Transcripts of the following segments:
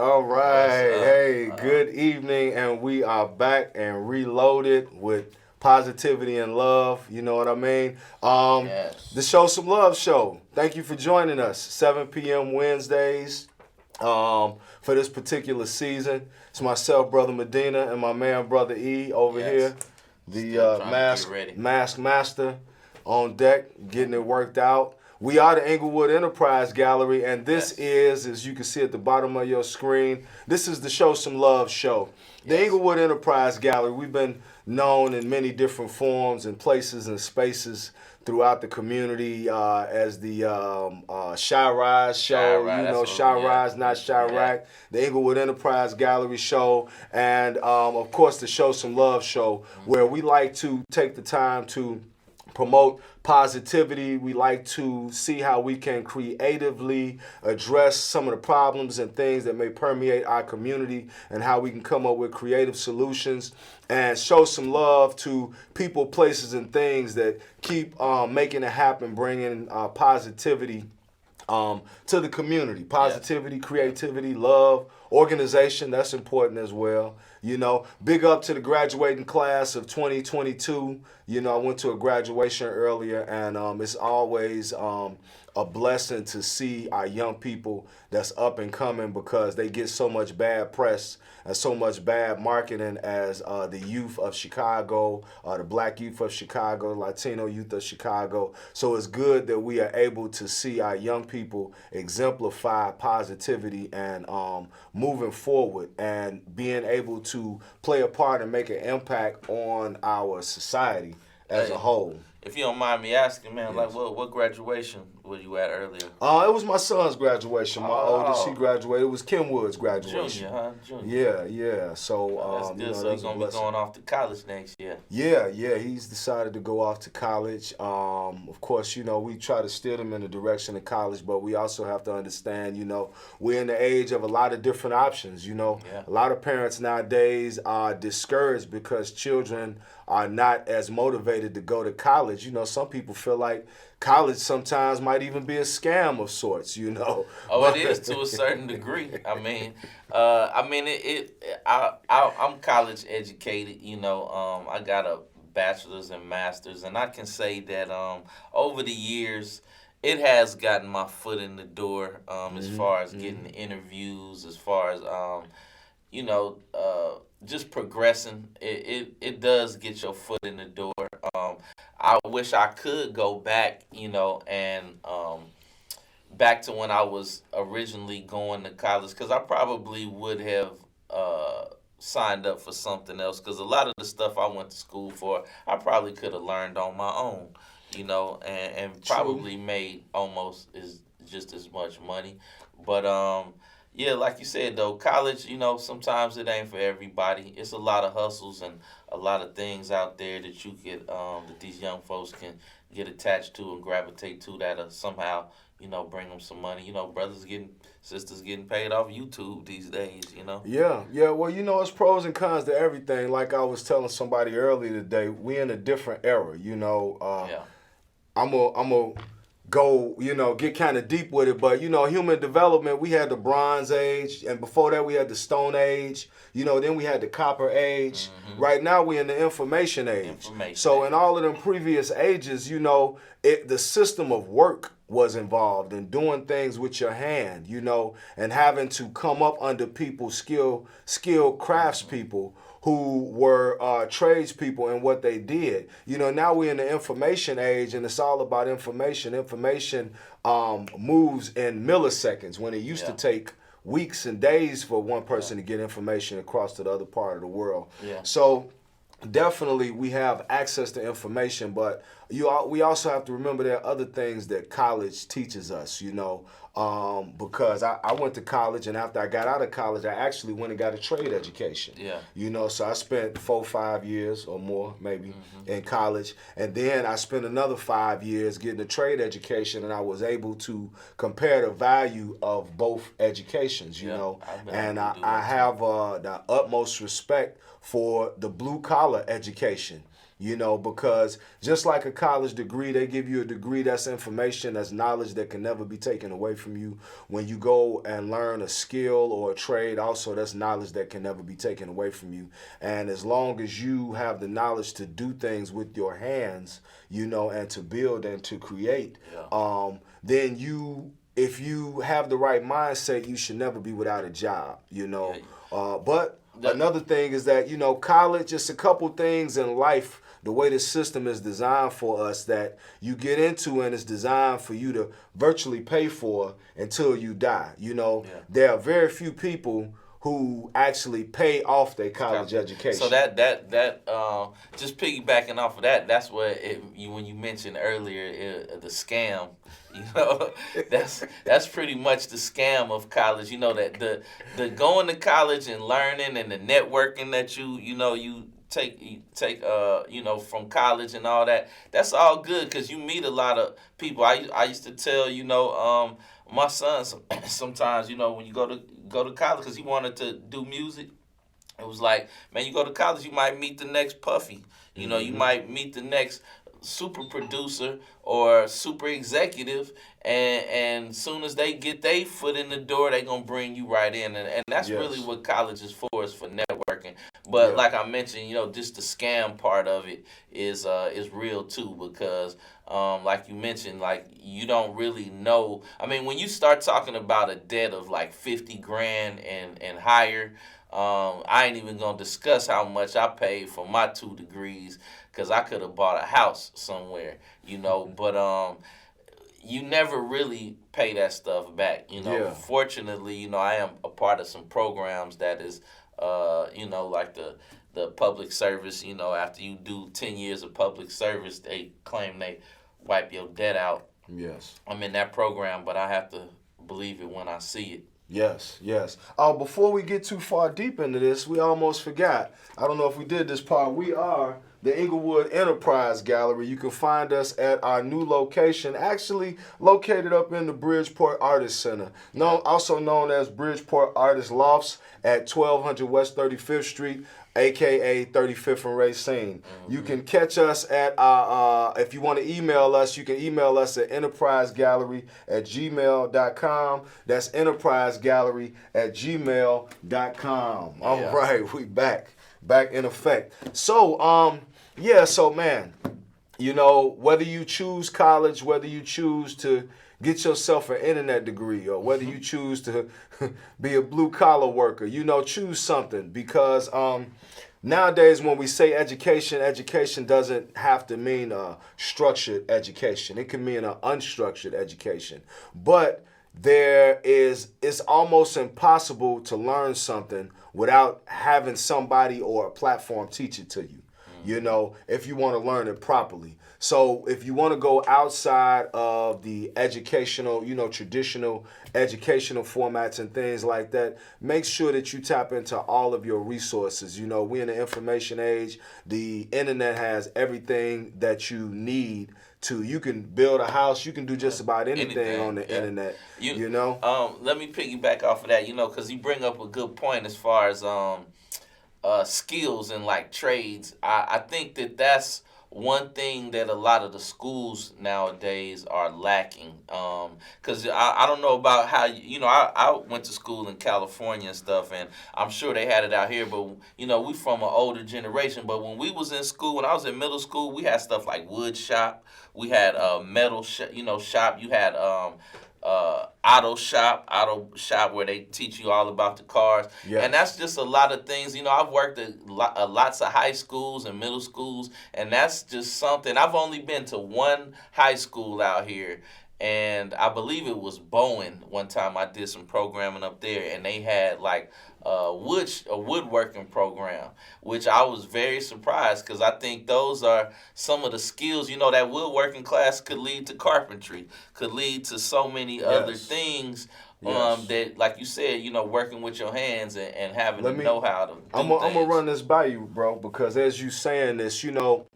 All right. Hey, Uh, good evening, and we are back and reloaded with positivity and love. You know what I mean? The yes. Show Some Love show. Thank you for joining us. 7 p.m. Wednesdays for this particular season. It's myself, Brother Medina, and my man, Brother E, over Yes. here. The Still trying to get mask ready. mask master on deck, getting it worked out. We are the Inglewood Enterprise Gallery, and this Yes. is, as you can see at the bottom of your screen, this is the Show Some Love show. The Yes. Inglewood Enterprise Gallery, we've been known in many different forms and places and spaces throughout the community as the Shy Rise show, Chirac, you that's know, what Shy we yeah. Rise, not Used to be Chirac, the Inglewood Enterprise Gallery show, and of course the Show Some Love show, where we like to take the time to promote positivity. We like to see how we can creatively address some of the problems and things that may permeate our community and how we can come up with creative solutions and show some love to people, places, and things that keep making it happen, bringing positivity to the community. Positivity, creativity, love, organization, that's important as well. You know, big up to the graduating class of 2022. You know, I went to a graduation earlier, and it's always a blessing to see our young people that's up and coming because they get so much bad press and so much bad marketing as the youth of Chicago, the black youth of Chicago, Latino youth of Chicago. So it's good that we are able to see our young people exemplify positivity and moving forward and being able to play a part and make an impact on our society as a Hey, whole. if you don't mind me asking, man, like Yes. what graduation were you at earlier? It was my son's graduation. My oldest, he Oh, graduated. It was Kenwood's graduation. junior, huh? Junior. Yeah. So, Oh, that's you good. know, So that he's was a gonna be blessing. going off to college next year. Yeah. He's decided to go off to college. Of course, you know, we try to steer them in the direction of college, but we also have to understand, you know, we're in the age of a lot of different options. You know, Yeah. a lot of parents nowadays are discouraged because children are not as motivated to go to college. You know, some people feel like college sometimes might even be a scam of sorts, you know. Oh, it But is to a certain degree. I'm college educated. I got a bachelor's and master's, and I can say that over the years, it has gotten my foot in the door. As far as getting interviews, as far as you know, just progressing. It does get your foot in the door. I wish I could go back, and back to when I was originally going to college, because I probably would have signed up for something else. Because a lot of the stuff I went to school for, I probably could have learned on my own, and true. probably made almost just as much money. But yeah, like you said though, college, sometimes it ain't for everybody. It's a lot of hustles and a lot of things out there that you get that these young folks can get attached to and gravitate to that somehow bring them some money. Brothers getting, sisters getting paid off YouTube these days. Yeah. Well, you know, it's pros and cons to everything. Like I was telling somebody earlier today, we in a different era. You know, Yeah. I'm a go, you know, get kind of deep with it. But, you know, human development, we had the Bronze Age, and before that we had the Stone Age, you know, then we had the Copper Age. Right now we in the Information Age. Information So in age. all of them previous ages, you know, the system of work was involved in doing things with your hand, you know, and having to come up under people, skilled craftspeople who were tradespeople in what they did. You know, now we're in the information age, and it's all about information. Information moves in milliseconds when it used to Yeah. take weeks and days for one Yeah. person to get information across to the other part of the world. Yeah. So definitely we have access to information, but we also have to remember there are other things that college teaches us, you know, because I went to college, and after I got out of college, I actually went and got a trade education. Yeah. You know, so I spent 4 5 years or more maybe in college, and then I spent another 5 years getting a trade education, and I was able to compare the value of both educations, you Yeah. know, I've been and able to do I that too. have the utmost respect for the blue collar education. You know, because just like a college degree, they give you a degree that's information, that's knowledge that can never be taken away from you. When you go and learn a skill or a trade, also that's knowledge that can never be taken away from you. And as long as you have the knowledge to do things with your hands, you know, and to build and to create, then if you have the right mindset, you should never be without a job, you know. But another thing is that, you know, college, just a couple things in life, the way the system is designed for us, that you get into and it's designed for you to virtually pay for until you die. You know, there are very few people who actually pay off their college education. So that just piggybacking off of that, that's what when you mentioned earlier the scam, you know, that's pretty much the scam of college. You know, that the going to college and learning and the networking that you take you know, from college and all that, that's all good because you meet a lot of people. I used to tell, you know, my son sometimes, you know, when you go to college, because he wanted to do music, it was like, man, you go to college, you might meet the next Puffy, you know, you might meet the next super producer or super executive, and soon as they get their foot in the door, they gonna bring you right in, and that's really what college is for networking. But like I mentioned, you know, just the scam part of it is real too, because like you mentioned, like you don't really know. I mean, when you start talking about a debt of like 50 grand and higher, I ain't even gonna discuss how much I paid for my 2 degrees, because I could have bought a house somewhere, you know. But you never really pay that stuff back, you know. Fortunately, you know, I am a part of some programs that is, you know, like the public service. You know, after you do 10 years of public service, they claim they wipe your debt out. Yes. I'm in that program, but I have to believe it when I see it. Yes, yes. Before we get too far deep into this, we almost forgot. I don't know if we did this part. We are the Inglewood Enterprise Gallery. You can find us at our new location, actually located up in the Bridgeport Artist Center, also known as Bridgeport Artist Lofts at 1200 West 35th Street, aka 35th and Racine. You can catch us at if you want to email us, you can email us at enterprisegallery@gmail.com. That's enterprisegallery@gmail.com. All right, we back in effect. So so man, you know, whether you choose college, whether you choose to get yourself an internet degree, or whether you choose to be a blue collar worker, you know, choose something, because nowadays when we say education doesn't have to mean a structured education. It can mean an unstructured education. But it's almost impossible to learn something without having somebody or a platform teach it to you, you know, if you want to learn it properly. So if you want to go outside of the educational, you know, traditional educational formats and things like that, make sure that you tap into all of your resources. You know, we're in the information age. The internet has everything that you need you can build a house, you can do just about anything on the internet, you know? Let me piggyback off of that, you know, because you bring up a good point as far as skills and like trades. I think that's one thing that a lot of the schools nowadays are lacking. Because I don't know about how, you know, I went to school in California and stuff, and I'm sure they had it out here, but, you know, we from an older generation. But when we was in school, when I was in middle school, we had stuff like wood shop. We had metal, shop. You had auto shop where they teach you all about the cars. And that's just a lot of things. You know, I've worked at lots of high schools and middle schools, and that's just something. I've only been to one high school out here, and I believe it was Bowen. One time I did some programming up there, and they had like a woodworking program, which I was very surprised, because I think those are some of the skills, you know, that woodworking class could lead to carpentry, could lead to so many other things. That, like you said, you know, working with your hands and having the know-how to do I'm gonna run this by you, bro, because as you saying this, you know,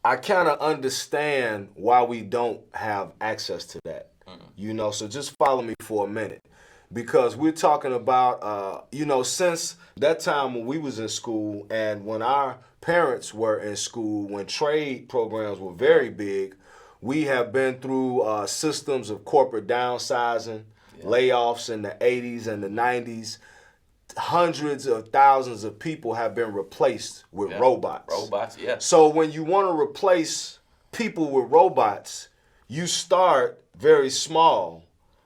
I kind of understand why we don't have access to that. You know, so just follow me for a minute. Because we're talking about, you know, since that time when we was in school and when our parents were in school, when trade programs were very big, we have been through systems of corporate downsizing, layoffs in the 80s and the 90s. Hundreds of thousands of people have been replaced with robots. Robots, yeah. So when you want to replace people with robots, you start very small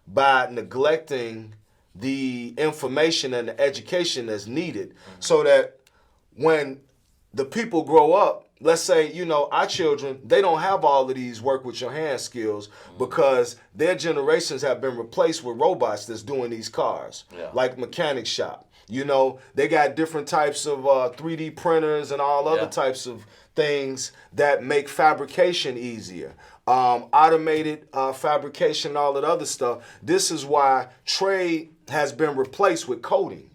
by neglecting the information and the education that's needed, so that when the people grow up, let's say, our children, they don't have all of these work with your hand skills because their generations have been replaced with robots that's doing these cars, like mechanic shop. They got different types of 3D printers and all other types of things that make fabrication easier. Automated fabrication, all that other stuff. This is why trade has been replaced with coding.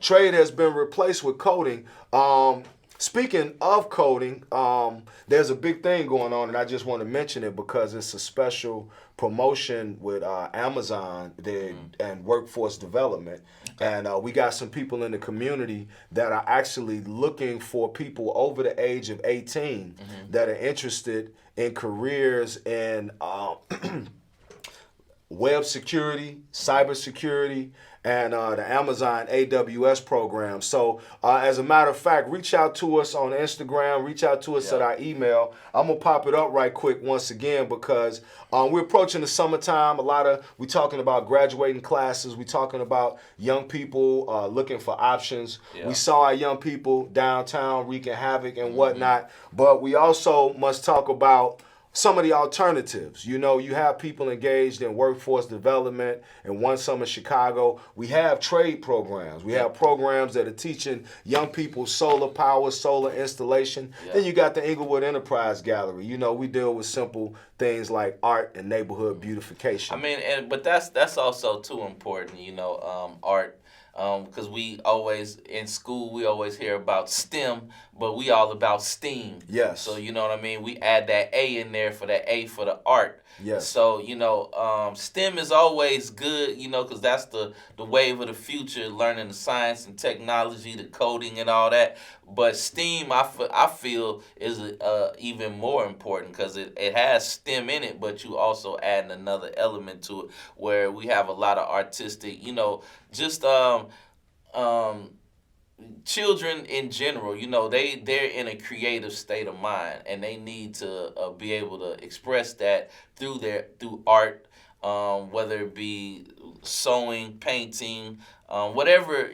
Trade has been replaced with coding. Speaking of coding, there's a big thing going on, and I just want to mention it because it's a special promotion with Amazon and workforce development. And we got some people in the community that are actually looking for people over the age of 18 that are interested in careers in web security, cyber security, and the Amazon AWS program. So as a matter of fact, reach out to us on Instagram, reach out to us at our email. I'm gonna pop it up right quick once again because we're approaching the summertime. We talking about graduating classes. We talking about young people looking for options. We saw our young people downtown wreaking havoc and whatnot, but we also must talk about some of the alternatives. You have people engaged in workforce development. In One Summer Chicago, we have trade programs. We have programs that are teaching young people solar power, solar installation. Then you got the Inglewood Enterprise Gallery. We deal with simple things like art and neighborhood beautification. I mean, but that's also too important, art. Because we always, in school, we always hear about STEM, but we all about STEAM. Yes. So, you know what I mean? We add that A in there for that A for the art. Yes. So, STEM is always good, because that's the wave of the future, learning the science and technology, the coding and all that. But STEAM, I feel, is even more important because it has STEM in it, but you also add another element to it where we have a lot of artistic, just children in general, they're in a creative state of mind, and they need to be able to express that through art, whether it be sewing, painting, whatever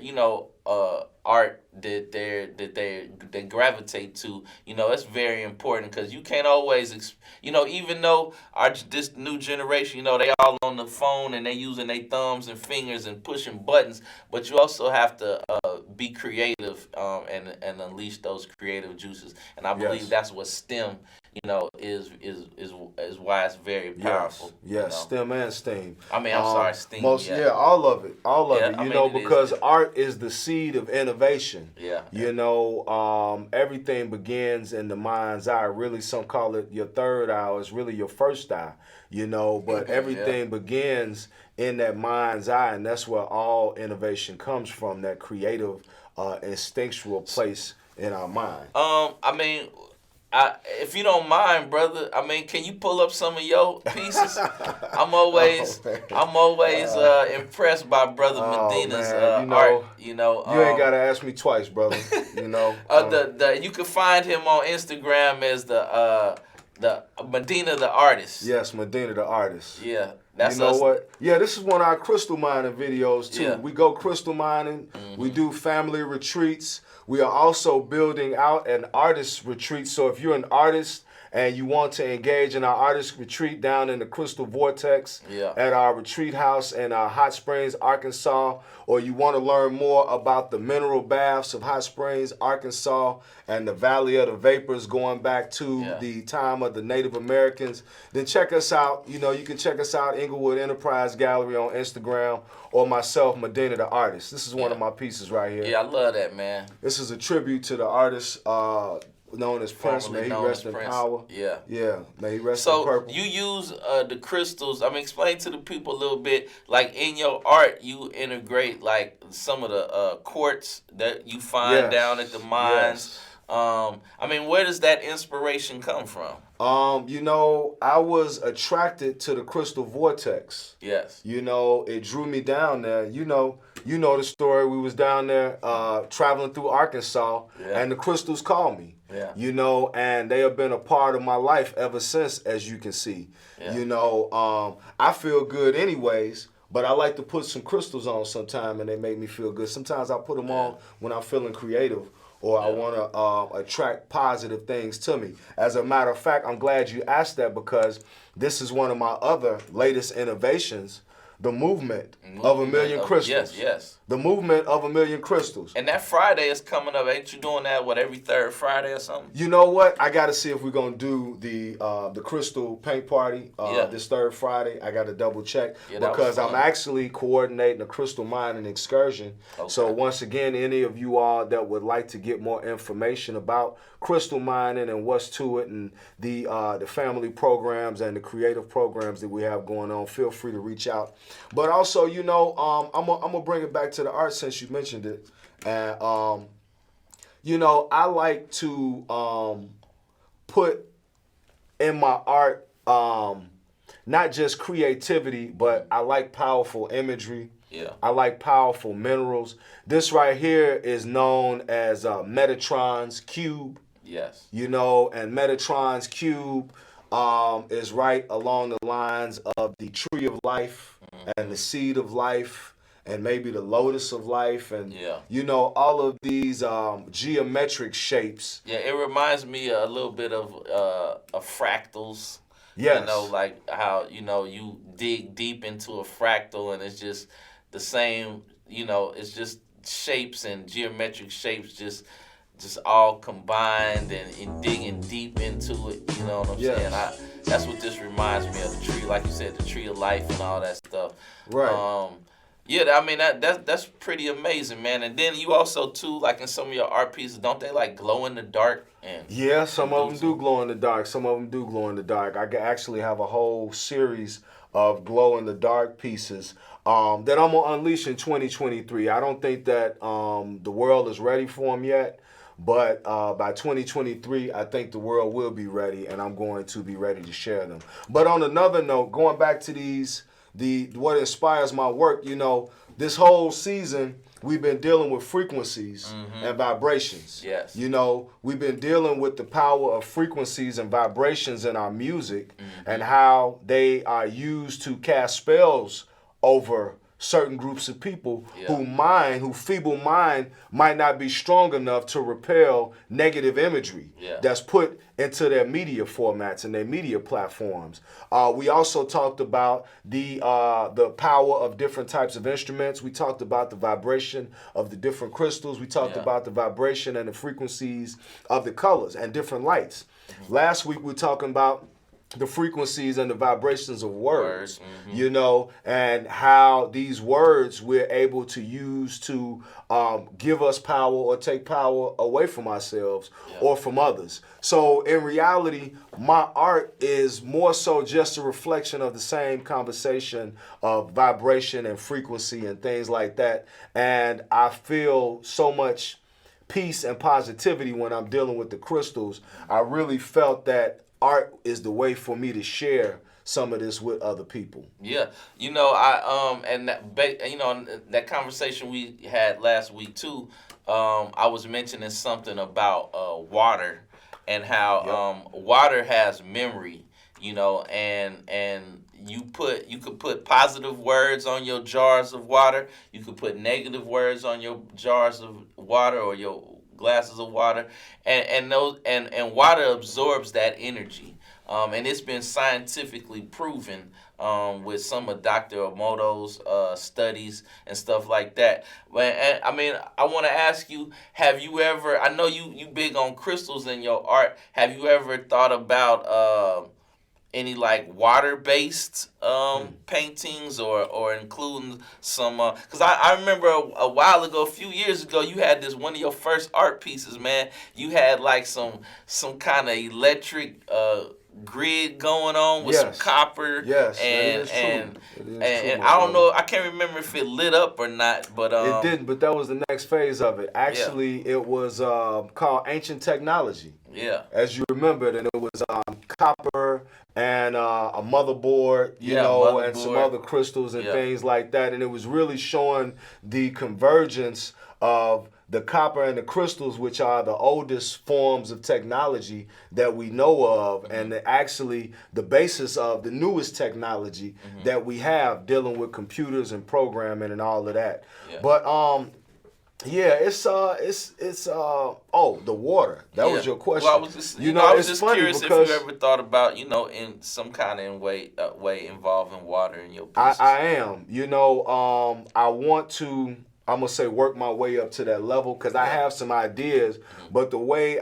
art that they gravitate to. It's very important because you can't always even though this new generation, they all on the phone and they using their thumbs and fingers and pushing buttons, but you also have to be creative and unleash those creative juices. And I believe that's what STEM is why it's very powerful. Yes, STEM and STEAM. I mean, I'm sorry, STEAM. All of it. Because art is the seed of innovation. Everything begins in the mind's eye. Really, some call it your third eye. It's really your first eye. But everything begins in that mind's eye, and that's where all innovation comes from. That creative, instinctual place in our mind. If you don't mind, brother, can you pull up some of your pieces? I'm always impressed by Brother Medina's art. You ain't gotta ask me twice, brother. You can find him on Instagram as the Medina the artist. Yes, Medina the artist. Yeah. That's what? Yeah, this is one of our crystal mining videos too. Yeah. We go crystal mining. We do family retreats. We are also building out an artist retreat. So if you're an artist and you want to engage in our artist retreat down in the Crystal Vortex at our retreat house in Hot Springs, Arkansas, or you want to learn more about the mineral baths of Hot Springs, Arkansas, and the Valley of the Vapors going back to the time of the Native Americans, then check us out. You can check us out, Inglewood Enterprise Gallery on Instagram, or myself, Medina the artist. This is one of my pieces right here. Yeah, I love that, man. This is a tribute to the artist known as Prince. May formerly he known rest as in Prince. power. Yeah. Yeah, may he rest in So purple. you use the crystals. I mean, explain to the people a little bit. Like in your art, you integrate like some of the quartz that you find down at the mines. Yes. I mean, where does that inspiration come from? You know, I was attracted to the crystal vortex. Yes. You know, it drew me down there. You know the story. We was down there traveling through Arkansas, Yeah. and the crystals called me. Yeah. You know, and they have been a part of my life ever since, as you can see. Yeah. You know, I feel good anyways, but I like to put some crystals on sometime, and they make me feel good. Sometimes I put them on when I'm feeling creative, or I want to attract positive things to me. As a matter of fact, I'm glad you asked that, because this is one of my other latest innovations, the movement of a million crystals. Yes. The movement of a million crystals. And that Friday is coming up. Ain't you doing that, every third Friday or something? You know what? I got to see if we're going to do the crystal paint party this third Friday. I got to double check, because I'm actually coordinating a crystal mining excursion. Okay. So once again, any of you all that would like to get more information about crystal mining and what's to it, and the family programs and the creative programs that we have going on, feel free to reach out. But also, you know, I'm gonna bring it back to the art since you mentioned it. And you know, I like to put in my art not just creativity, but I like powerful imagery. Yeah. I like powerful minerals. This right here is known as Metatron's cube. Yes. You know, and Metatron's cube is right along the lines of the tree of life and the seed of life, and maybe the lotus of life, and you know, all of these geometric shapes. Yeah, it reminds me a little bit of fractals. Yes. You know, like how, you know, you dig deep into a fractal and it's just the same, you know, it's just shapes and geometric shapes just all combined and digging deep into it. You know what I'm saying? That's what this reminds me of, the tree, like you said, the tree of life and all that stuff. Right. Yeah, I mean that's pretty amazing, man. And then you also too, like in some of your art pieces, don't they like glow in the dark? And yeah, some of them do glow in the dark. Some of them do glow in the dark. I actually have a whole series of glow in the dark pieces that I'm gonna unleash in 2023. I don't think that the world is ready for them yet. But by 2023, I think the world will be ready, and I'm going to be ready to share them. But on another note, going back to what inspires my work, you know, this whole season, we've been dealing with frequencies and vibrations. Yes. You know, we've been dealing with the power of frequencies and vibrations in our music and how they are used to cast spells over certain groups of people whose feeble mind might not be strong enough to repel negative imagery that's put into their media formats and their media platforms. We also talked about the power of different types of instruments. We talked about the vibration of the different crystals. We talked about the vibration and the frequencies of the colors and different lights. Last week we were talking about the frequencies and the vibrations of words, you know, and how these words we're able to use to give us power or take power away from ourselves or from others. So in reality, my art is more so just a reflection of the same conversation of vibration and frequency and things like that. And I feel so much peace and positivity when I'm dealing with the crystals. I really felt that art is the way for me to share some of this with other people. Yeah, you know, and that conversation we had last week too. I was mentioning something about water and how water has memory. You know, and you could put positive words on your jars of water. You could put negative words on your jars of water or your glasses of water, and water absorbs that energy, and it's been scientifically proven with some of Dr. Emoto's studies and stuff like that. And I mean, I want to ask you: have you ever? I know you big on crystals in your art. Have you ever thought about any like water based paintings or including some because I remember a while ago, a few years ago, you had this one of your first art pieces, man. You had like some kind of electric grid going on with some Yes. copper. Yes, that and is true. and It is and, true, and my I don't brother. know, I can't remember if it lit up or not, but It didn't, but that was the next phase of it. Actually, it was called Ancient Technology. yeah. As you remember, and it was copper and a motherboard, you Yeah, know, and some motherboard. other crystals and Yeah. things like that. And it was really showing the convergence of the copper and the crystals, which are the oldest forms of technology that we know of, and actually the basis of the newest technology that we have dealing with computers and programming and all of that. Yeah. But yeah, it's oh, the water. That was Yeah. your question. Well, I was just, you know, I was it's just funny curious because if you ever thought about, in some kind of way involving water in your I, pieces. I am. You know, I want to. I'm gonna say work my way up to that level because I have some ideas, but the way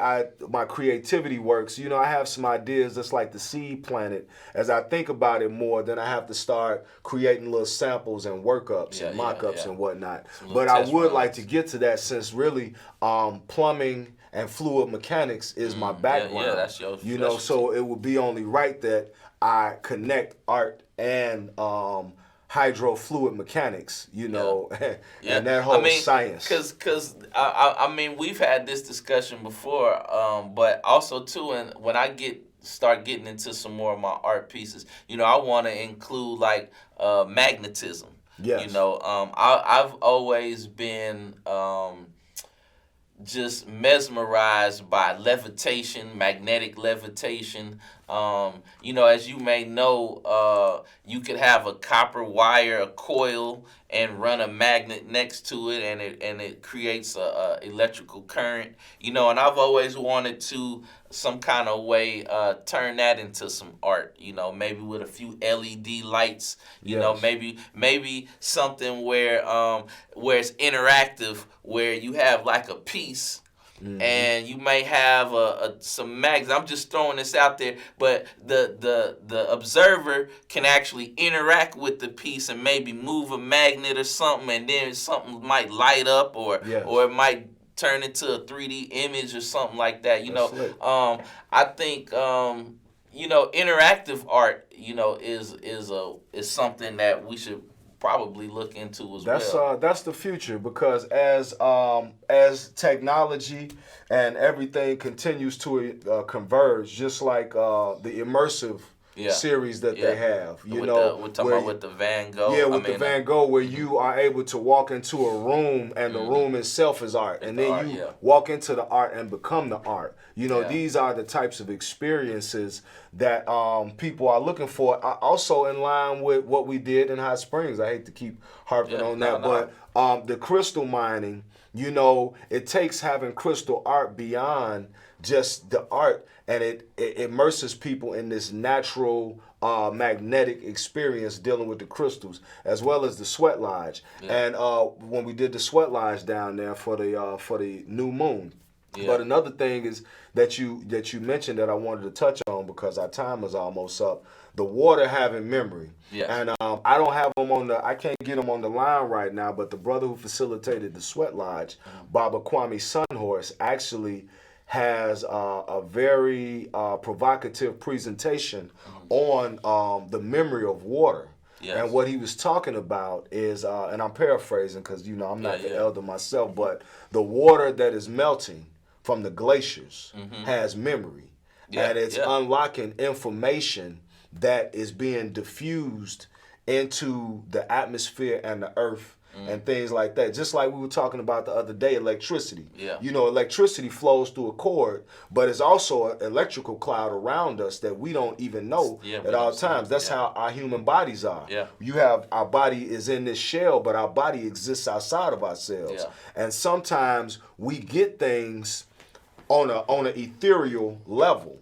my creativity works, you know, I have some ideas that's like the seed planted. As I think about it more, then I have to start creating little samples and workups Yeah, and yeah, mock-ups yeah. and whatnot. Some little But I test would like runs. to get to that since really plumbing and fluid mechanics is my background. that's your You know, so it would be only right that I connect art and hydrofluid mechanics, you know, and that whole science. Because I mean, we've had this discussion before, but also too, and when I start getting into some more of my art pieces, I want to include like magnetism. Yes. I've always been just mesmerized by levitation, magnetic levitation. As you may know, you could have a copper wire, a coil, and run a magnet next to it, and it creates a electrical current. And I've always wanted to some kind of way turn that into some art. Maybe with a few LED lights. Yes. Maybe something where it's interactive, where you have like a piece. And you may have some mags. I'm just throwing this out there, but the observer can actually interact with the piece and maybe move a magnet or something, and then something might light up, or Yes. or it might turn into a 3D image or something like that. That's lit. I think interactive art is something that we should probably look into as well. That's the future because as technology and everything continues to converge, just like the immersive series that they have, we're talking about with the Van Gogh. Yeah, with the Van Gogh, where you are able to walk into a room and the room itself is art, and then you walk into the art and become the art. These are the types of experiences that people are looking for. Also in line with what we did in Hot Springs. I hate to keep harping on that, but the crystal mining, it takes having crystal art beyond just the art, and it immerses people in this natural magnetic experience dealing with the crystals as well as the sweat lodge. And when we did the sweat lodge down there for the new moon. But another thing is that you mentioned that I wanted to touch on because our time is almost up. The water having memory. And I don't have them I can't get them on the line right now, but the brother who facilitated the sweat lodge, Baba Kwame Sunhorse, actually has a very provocative presentation on the memory of water. Yes. And what he was talking about is, and I'm paraphrasing because, I'm not the elder myself, but the water that is melting from the glaciers has memory. And it's unlocking information that is being diffused into the atmosphere and the earth and things like that. Just like we were talking about the other day, electricity. Electricity flows through a cord, but it's also an electrical cloud around us that we don't even know at all times. That's how our human bodies are. Our body is in this shell, but our body exists outside of ourselves. And sometimes we get things on an ethereal level.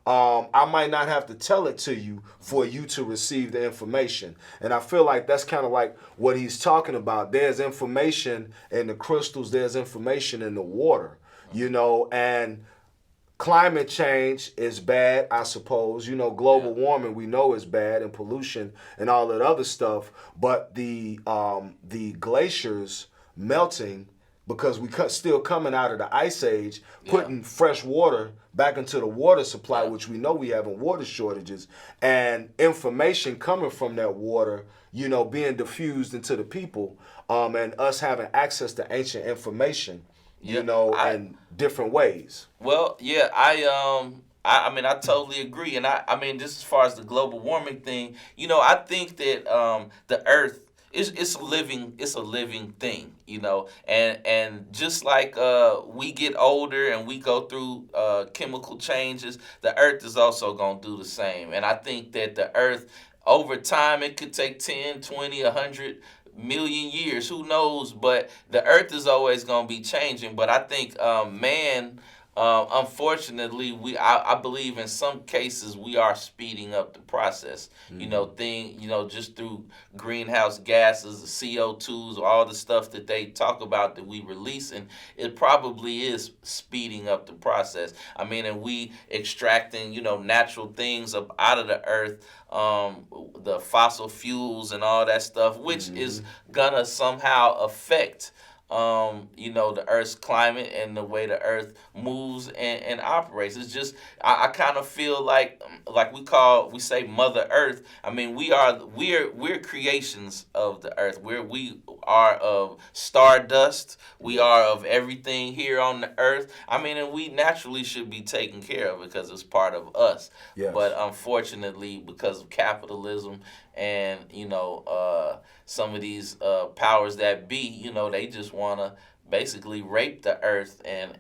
I might not have to tell it to you for you to receive the information. And I feel like that's kind of like what he's talking about. There's information in the crystals, there's information in the water, and climate change is bad, I suppose. You know, global warming we know is bad, and pollution and all that other stuff. But the glaciers melting, because we still coming out of the ice age, putting fresh water back into the water supply, which we know we having water shortages, and information coming from that water, you know, being diffused into the people, and us having access to ancient information, you know, in different ways. Well, yeah, I mean, I totally agree, and I mean, just as far as the global warming thing, you know, I think that the Earth it's a living thing, you know, and just like we get older and we go through chemical changes, the Earth is also gonna do the same, and I think that the Earth over time it could take 10, 20, 100 million years, who knows, but the Earth is always going to be changing. But I think man, unfortunately, I believe in some cases we are speeding up the process. You know, just through greenhouse gases, the CO2s, all the stuff that they talk about that we release, and it probably is speeding up the process. I mean, and we extracting, you know, natural things up out of the earth, the fossil fuels and all that stuff, which is gonna somehow affect you know, the Earth's climate and the way the Earth moves and operates. It's just I kind of feel like we say Mother Earth. I mean, we're creations of the Earth. We are of stardust. We are of everything here on the Earth. I mean, and we naturally should be taken care of because it's part of us. Yes. But unfortunately, because of capitalism and, you know, some of these powers that be, you know, they just want to basically rape the earth and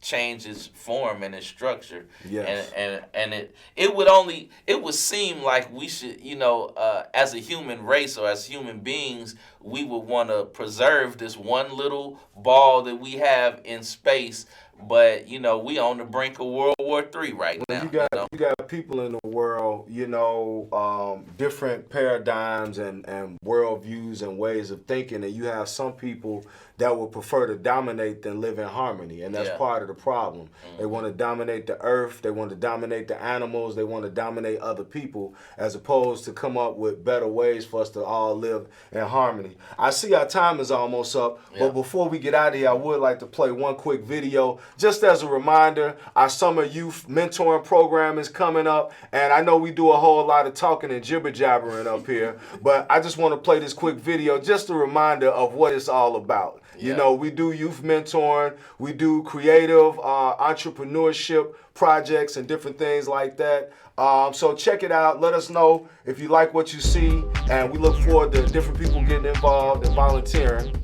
change its form and its structure. Yes. And it would seem like we should, you know, as a human race or as human beings, we would want to preserve this one little ball that we have in space. But, you know, we on the brink of World War III right now. You got people in the world, you know, different paradigms and worldviews and ways of thinking, and you have some people that would prefer to dominate than live in harmony, and that's part of the problem. They want to dominate the earth, they want to dominate the animals, they want to dominate other people, as opposed to come up with better ways for us to all live in harmony. I see our time is almost up, but before we get out of here, I would like to play one quick video, just as a reminder. Our summer youth mentoring program is coming up, and I know we do a whole lot of talking and jibber-jabbering up here, but I just want to play this quick video, just a reminder of what it's all about. You know, we do youth mentoring, we do creative entrepreneurship projects and different things like that. So check it out. Let us know if you like what you see, and we look forward to different people getting involved and volunteering.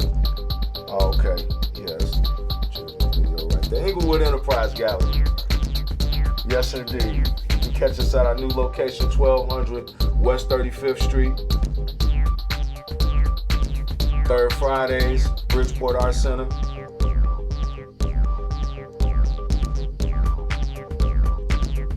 Okay, yes, video right there. Inglewood Enterprise Gallery. Yes, indeed. You can catch us at our new location, 1200 West 35th Street. Third Fridays, Bridgeport Art Center.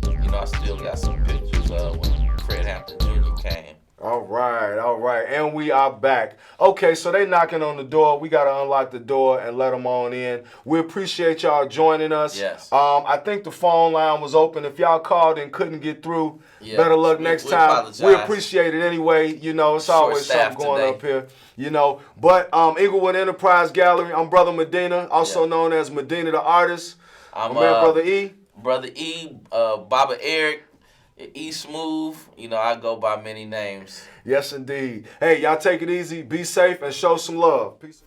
You know, I still got some pictures when Fred Hampton Jr. came. All right. And we are back. Okay, so they knocking on the door. We got to unlock the door and let them on in. We appreciate y'all joining us. Yes. I think the phone line was open. If y'all called and couldn't get through, better luck next time. Apologize. We appreciate it anyway. You know, it's always something going up here. You know, but Inglewood Enterprise Gallery, I'm Brother Medina, also known as Medina the Artist. I'm my man, Brother E. Brother E, Baba Eric, E Smooth. You know, I go by many names. Yes, indeed. Hey, y'all take it easy, be safe, and show some love. Peace.